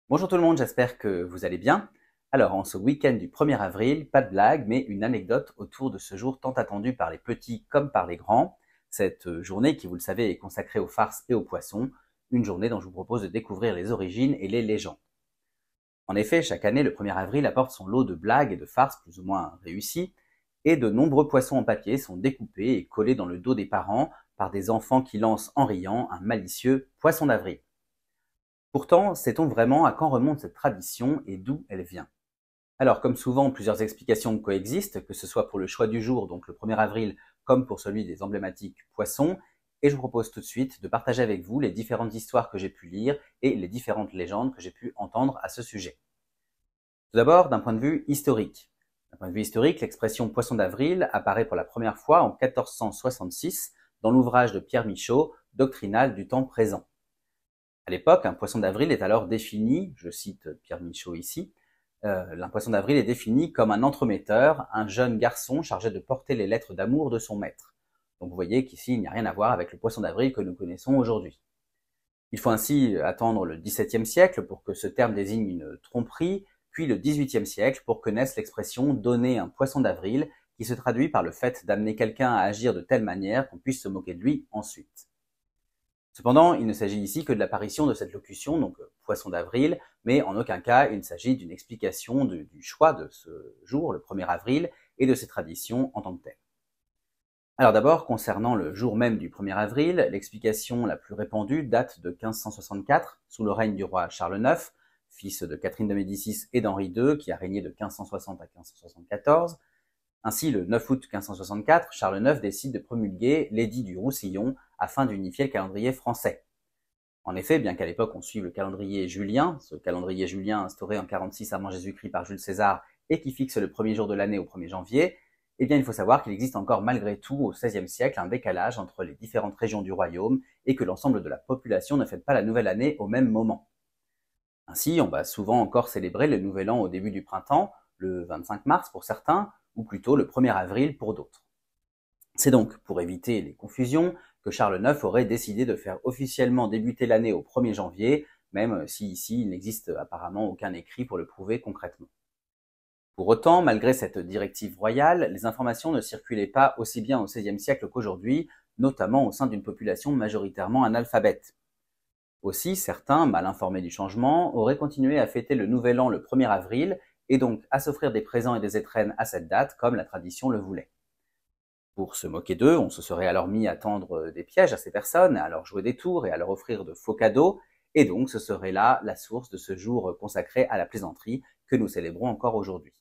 Bonjour tout le monde, j'espère que vous allez bien. Alors, en ce week-end du 1er avril, pas de blague, mais une anecdote autour de ce jour tant attendu par les petits comme par les grands. Cette journée qui, vous le savez, est consacrée aux farces et aux poissons, une journée dont je vous propose de découvrir les origines et les légendes. En effet, chaque année, le 1er avril apporte son lot de blagues et de farces plus ou moins réussies, et de nombreux poissons en papier sont découpés et collés dans le dos des parents par des enfants qui lancent en riant un malicieux poisson d'avril. Pourtant, sait-on vraiment à quand remonte cette tradition et d'où elle vient? Alors, comme souvent, plusieurs explications coexistent, que ce soit pour le choix du jour, donc le 1er avril, comme pour celui des emblématiques poissons, et je vous propose tout de suite de partager avec vous les différentes histoires que j'ai pu lire et les différentes légendes que j'ai pu entendre à ce sujet. Tout d'abord, d'un point de vue historique. D'un point de vue historique, l'expression poisson d'avril apparaît pour la première fois en 1466 dans l'ouvrage de Pierre Michaud, Doctrinal du temps présent. À l'époque, un poisson d'avril est alors défini, je cite Pierre Michaud ici, un poisson d'avril est défini comme un entremetteur, un jeune garçon chargé de porter les lettres d'amour de son maître. Donc vous voyez qu'ici, il n'y a rien à voir avec le poisson d'avril que nous connaissons aujourd'hui. Il faut ainsi attendre le XVIIe siècle pour que ce terme désigne une tromperie, puis le XVIIIe siècle pour que naisse l'expression donner un poisson d'avril, qui se traduit par le fait d'amener quelqu'un à agir de telle manière qu'on puisse se moquer de lui ensuite. Cependant, il ne s'agit ici que de l'apparition de cette locution, donc poisson d'avril, mais en aucun cas il ne s'agit d'une explication du choix de ce jour, le 1er avril, et de ses traditions en tant que telles. Alors d'abord, concernant le jour même du 1er avril, l'explication la plus répandue date de 1564, sous le règne du roi Charles IX, fils de Catherine de Médicis et d'Henri II, qui a régné de 1560 à 1574. Ainsi, le 9 août 1564, Charles IX décide de promulguer l'édit du Roussillon afin d'unifier le calendrier français. En effet, bien qu'à l'époque on suive le calendrier julien, ce calendrier julien instauré en 46 avant Jésus-Christ par Jules César et qui fixe le premier jour de l'année au 1er janvier, eh bien il faut savoir qu'il existe encore malgré tout au XVIe siècle un décalage entre les différentes régions du royaume et que l'ensemble de la population ne fête pas la nouvelle année au même moment. Ainsi, on va souvent encore célébrer le nouvel an au début du printemps, le 25 mars pour certains, ou plutôt le 1er avril pour d'autres. C'est donc pour éviter les confusions que Charles IX aurait décidé de faire officiellement débuter l'année au 1er janvier, même si ici il n'existe apparemment aucun écrit pour le prouver concrètement. Pour autant, malgré cette directive royale, les informations ne circulaient pas aussi bien au XVIe siècle qu'aujourd'hui, notamment au sein d'une population majoritairement analphabète. Aussi, certains, mal informés du changement, auraient continué à fêter le nouvel an le 1er avril et donc à s'offrir des présents et des étrennes à cette date comme la tradition le voulait. Pour se moquer d'eux, on se serait alors mis à tendre des pièges à ces personnes, à leur jouer des tours et à leur offrir de faux cadeaux, et donc ce serait là la source de ce jour consacré à la plaisanterie que nous célébrons encore aujourd'hui.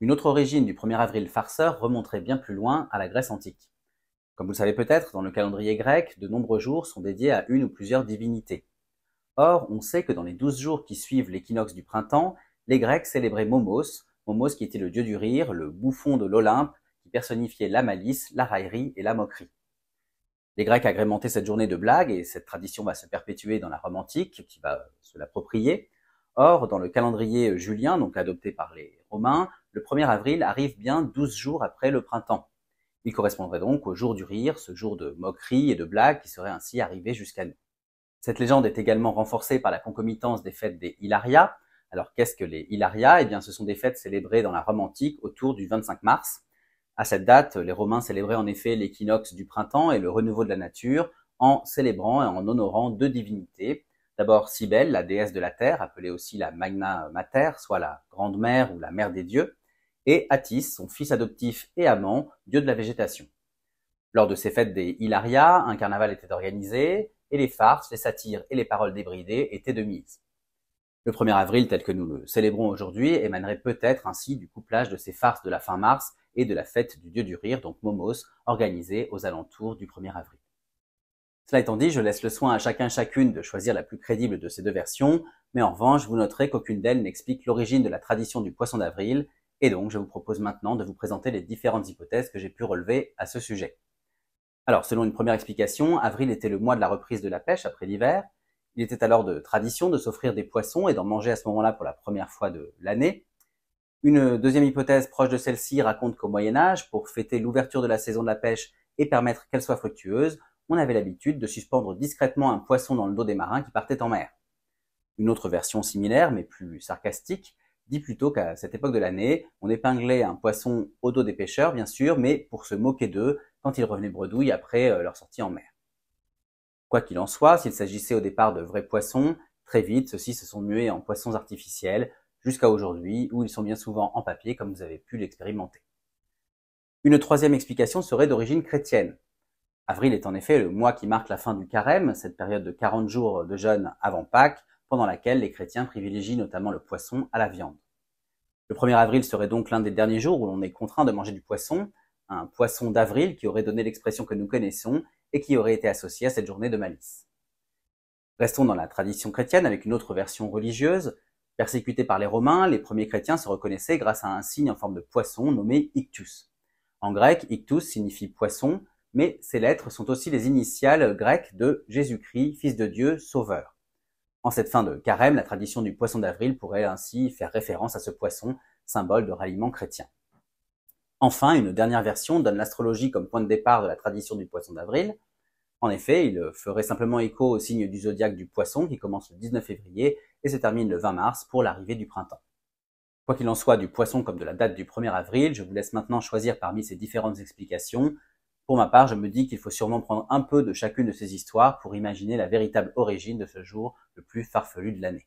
Une autre origine du 1er avril farceur remonterait bien plus loin à la Grèce antique. Comme vous le savez peut-être, dans le calendrier grec, de nombreux jours sont dédiés à une ou plusieurs divinités. Or, on sait que dans les 12 jours qui suivent l'équinoxe du printemps, les Grecs célébraient Momos, Momos qui était le dieu du rire, le bouffon de l'Olympe, qui personnifiait la malice, la raillerie et la moquerie. Les Grecs agrémentaient cette journée de blagues et cette tradition va se perpétuer dans la Rome antique, qui va se l'approprier. Or, dans le calendrier julien, donc adopté par les Romains, le 1er avril arrive bien 12 jours après le printemps. Il correspondrait donc au jour du rire, ce jour de moquerie et de blagues qui serait ainsi arrivé jusqu'à nous. Cette légende est également renforcée par la concomitance des fêtes des Hilaria. Alors qu'est-ce que les Hilaria? Eh bien, ce sont des fêtes célébrées dans la Rome antique autour du 25 mars. À cette date, les Romains célébraient en effet l'équinoxe du printemps et le renouveau de la nature en célébrant et en honorant deux divinités. D'abord Cybèle, la déesse de la terre, appelée aussi la Magna Mater, soit la grande mère ou la mère des dieux, et Attis, son fils adoptif et amant, dieu de la végétation. Lors de ces fêtes des Hilaria, un carnaval était organisé, et les farces, les satires et les paroles débridées étaient de mise. Le 1er avril, tel que nous le célébrons aujourd'hui, émanerait peut-être ainsi du couplage de ces farces de la fin mars et de la fête du dieu du rire, donc Momos, organisée aux alentours du 1er avril. Cela étant dit, je laisse le soin à chacune de choisir la plus crédible de ces deux versions, mais en revanche, vous noterez qu'aucune d'elles n'explique l'origine de la tradition du poisson d'avril, et donc je vous propose maintenant de vous présenter les différentes hypothèses que j'ai pu relever à ce sujet. Alors, selon une première explication, avril était le mois de la reprise de la pêche après l'hiver. Il était alors de tradition de s'offrir des poissons et d'en manger à ce moment-là pour la première fois de l'année. Une deuxième hypothèse proche de celle-ci raconte qu'au Moyen-Âge, pour fêter l'ouverture de la saison de la pêche et permettre qu'elle soit fructueuse, on avait l'habitude de suspendre discrètement un poisson dans le dos des marins qui partaient en mer. Une autre version similaire, mais plus sarcastique, dit plutôt qu'à cette époque de l'année, on épinglait un poisson au dos des pêcheurs, bien sûr, mais pour se moquer d'eux quand ils revenaient bredouilles après leur sortie en mer. Quoi qu'il en soit, s'il s'agissait au départ de vrais poissons, très vite, ceux-ci se sont mués en poissons artificiels, jusqu'à aujourd'hui, où ils sont bien souvent en papier, comme vous avez pu l'expérimenter. Une troisième explication serait d'origine chrétienne. Avril est en effet le mois qui marque la fin du carême, cette période de 40 jours de jeûne avant Pâques, pendant laquelle les chrétiens privilégient notamment le poisson à la viande. Le 1er avril serait donc l'un des derniers jours où l'on est contraint de manger du poisson, un poisson d'avril qui aurait donné l'expression que nous connaissons et qui aurait été associé à cette journée de malice. Restons dans la tradition chrétienne avec une autre version religieuse. Persécutés par les Romains, les premiers chrétiens se reconnaissaient grâce à un signe en forme de poisson nommé ictus. En grec, ictus signifie poisson, mais ces lettres sont aussi les initiales grecques de Jésus-Christ, Fils de Dieu, Sauveur. En cette fin de carême, la tradition du poisson d'avril pourrait ainsi faire référence à ce poisson, symbole de ralliement chrétien. Enfin, une dernière version donne l'astrologie comme point de départ de la tradition du poisson d'avril. En effet, il ferait simplement écho au signe du zodiaque du poisson qui commence le 19 février et se termine le 20 mars pour l'arrivée du printemps. Quoi qu'il en soit du poisson comme de la date du 1er avril, je vous laisse maintenant choisir parmi ces différentes explications. Pour ma part, je me dis qu'il faut sûrement prendre un peu de chacune de ces histoires pour imaginer la véritable origine de ce jour le plus farfelu de l'année.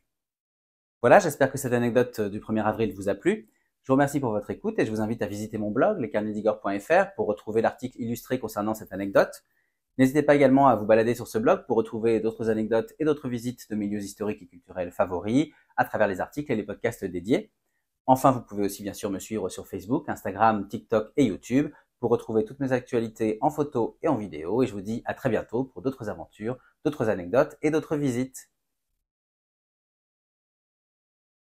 Voilà, j'espère que cette anecdote du 1er avril vous a plu. Je vous remercie pour votre écoute et je vous invite à visiter mon blog, lescarnetsdigor.fr, pour retrouver l'article illustré concernant cette anecdote. N'hésitez pas également à vous balader sur ce blog pour retrouver d'autres anecdotes et d'autres visites de milieux historiques et culturels favoris à travers les articles et les podcasts dédiés. Enfin, vous pouvez aussi bien sûr me suivre sur Facebook, Instagram, TikTok et YouTube pour retrouver toutes mes actualités en photo et en vidéo. Et je vous dis à très bientôt pour d'autres aventures, d'autres anecdotes et d'autres visites.